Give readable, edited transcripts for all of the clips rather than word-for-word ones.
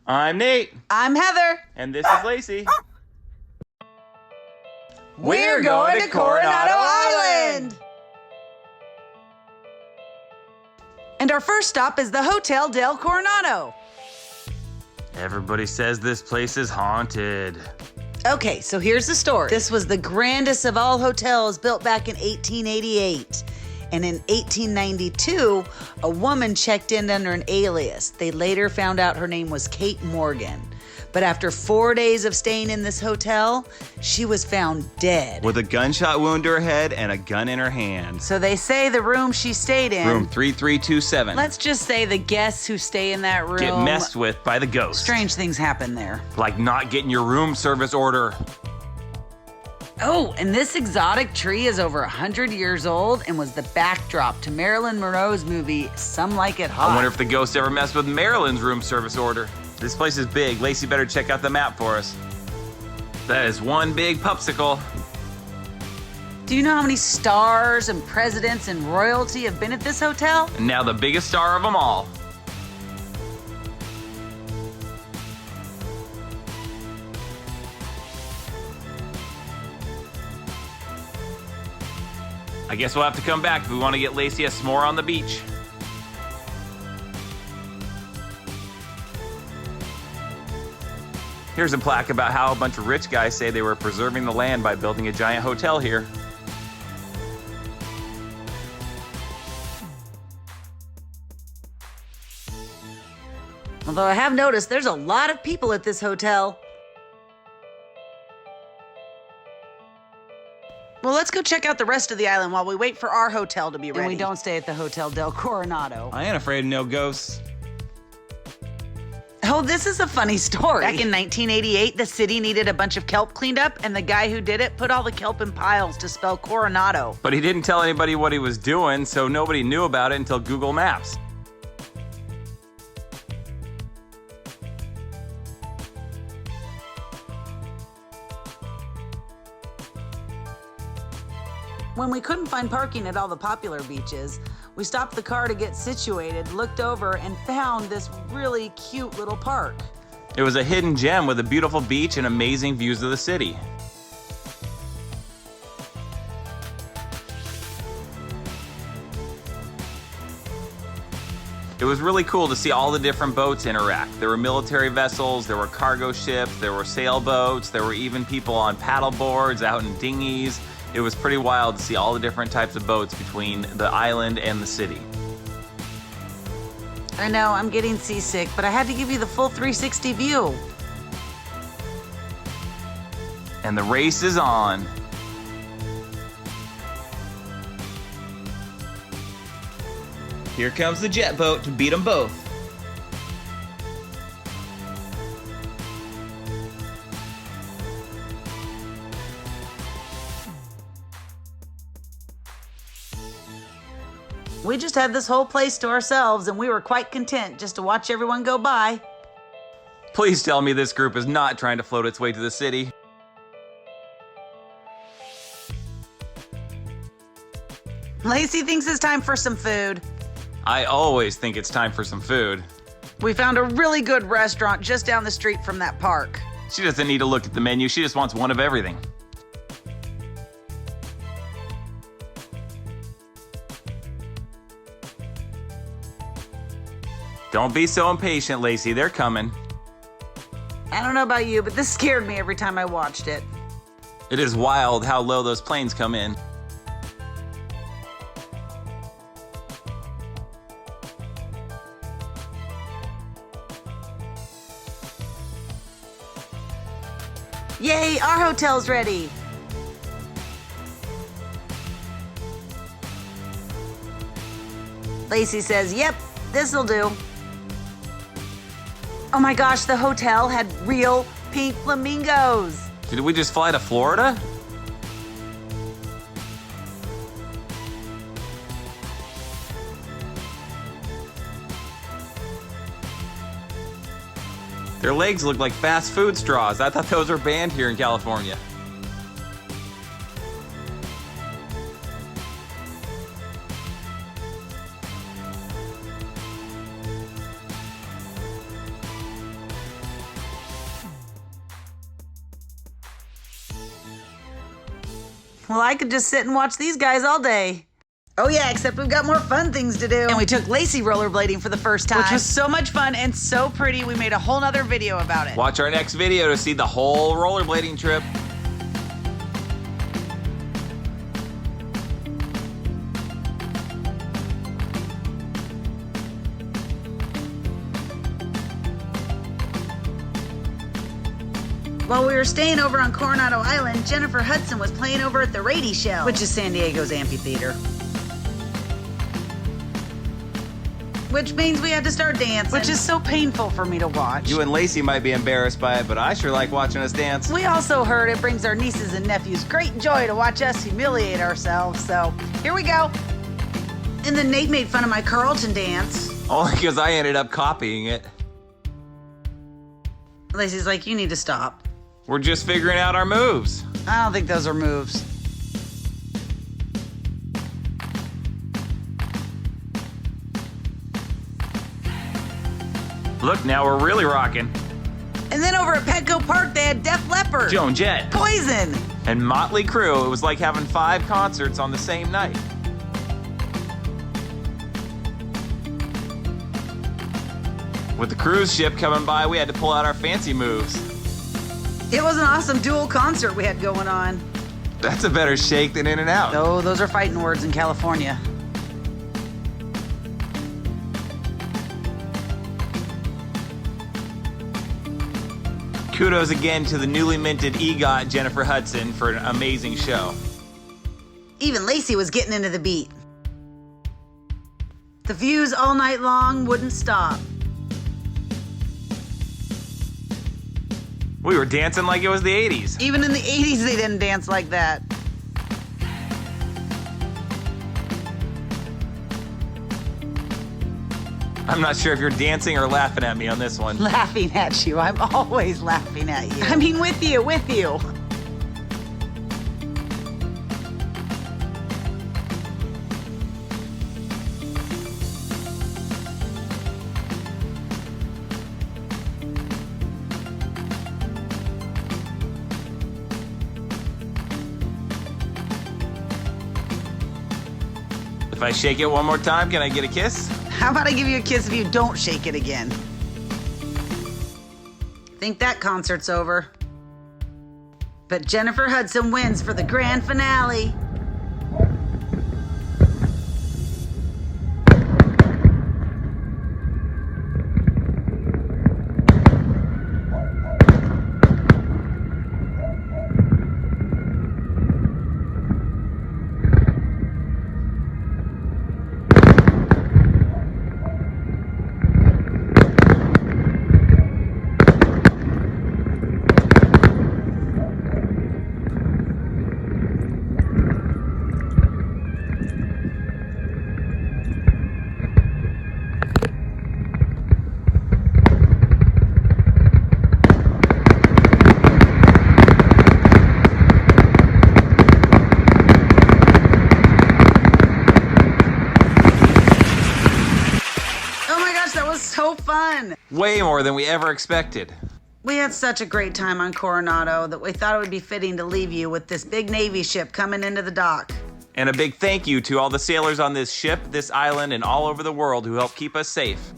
I'm Nate. I'm Heather. And this is Lacey. We're going to Coronado Island. And our first stop is the Hotel del Coronado. Everybody says this place is haunted. Okay, so here's the story. This was the grandest of all hotels built back in 1888. And in 1892, a woman checked in under an alias. They later found out her name was Kate Morgan. But after 4 days of staying in this hotel, she was found dead. With a gunshot wound to her head and a gun in her hand. So they say the room she stayed in... Room 3327. Let's just say the guests who stay in that room... Get messed with by the ghost. Strange things happen there. Like not getting your room service order. Oh, and this exotic tree is over 100 years old and was the backdrop to Marilyn Monroe's movie, Some Like It Hot. I wonder if the ghost ever messed with Marilyn's room service order. This place is big. Lacey better check out the map for us. That is one big popsicle. Do you know how many stars and presidents and royalty have been at this hotel? And now the biggest star of them all. I guess we'll have to come back if we want to get Lacey a s'more on the beach. Here's a plaque about how a bunch of rich guys say they were preserving the land by building a giant hotel here. Although I have noticed there's a lot of people at this hotel. Well, let's go check out the rest of the island while we wait for our hotel to be ready. And we don't stay at the Hotel del Coronado. I ain't afraid of no ghosts. Oh, this is a funny story. Back in 1988, the city needed a bunch of kelp cleaned up, and the guy who did it put all the kelp in piles to spell Coronado. But he didn't tell anybody what he was doing, so nobody knew about it until Google Maps. When we couldn't find parking at all the popular beaches, we stopped the car to get situated, looked over, and found this really cute little park. It was a hidden gem with a beautiful beach and amazing views of the city. It was really cool to see all the different boats interact. There were military vessels, there were cargo ships, there were sailboats, there were even people on paddle boards, out in dinghies. It was pretty wild to see all the different types of boats between the island and the city. I know, I'm getting seasick, but I had to give you the full 360 view. And the race is on. Here comes the jet boat to beat them both. We just had this whole place to ourselves, and we were quite content just to watch everyone go by. Please tell me this group is not trying to float its way to the city. Lacey thinks it's time for some food. I always think it's time for some food. We found a really good restaurant just down the street from that park. She doesn't need to look at the menu, she just wants one of everything. Don't be so impatient, Lacey, they're coming. I don't know about you, but this scared me every time I watched it. It is wild how low those planes come in. Yay, our hotel's ready. Lacey says, yep, this'll do. Oh my gosh, the hotel had real pink flamingos. Did we just fly to Florida? Their legs look like fast food straws. I thought those were banned here in California. Well, I could just sit and watch these guys all day. Oh yeah, except we've got more fun things to do. And we took Lacey rollerblading for the first time. Which was so much fun and so pretty, we made a whole nother video about it. Watch our next video to see the whole rollerblading trip. While we were staying over on Coronado Island, Jennifer Hudson was playing over at the Rady Show, which is San Diego's amphitheater. Which means we had to start dancing. Which is so painful for me to watch. You and Lacey might be embarrassed by it, but I sure like watching us dance. We also heard it brings our nieces and nephews great joy to watch us humiliate ourselves, so here we go. And then Nate made fun of my Carlton dance. Only because I ended up copying it. Lacey's like, you need to stop. We're just figuring out our moves. I don't think those are moves. Look, now we're really rocking. And then over at Petco Park, they had Def Leppard, Joan Jett, Poison, and Motley Crue. It was like having 5 concerts on the same night. With the cruise ship coming by, we had to pull out our fancy moves. It was an awesome dual concert we had going on. That's a better shake than In and Out. Oh, those are fighting words in California. Kudos again to the newly minted EGOT Jennifer Hudson for an amazing show. Even Lacey was getting into the beat. The views all night long wouldn't stop. We were dancing like it was the 80s. Even in the 80s, they didn't dance like that. I'm not sure if you're dancing or laughing at me on this one. Laughing at you. I'm always laughing at you. I mean, with you. If I shake it one more time, can I get a kiss? How about I give you a kiss if you don't shake it again? Think that concert's over. But Jennifer Hudson wins for the grand finale. So fun. Way more than we ever expected. We had such a great time on Coronado that we thought it would be fitting to leave you with this big Navy ship coming into the dock. And a big thank you to all the sailors on this ship, this island, and all over the world who help keep us safe.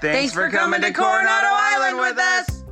Thanks for coming to Coronado Island with us.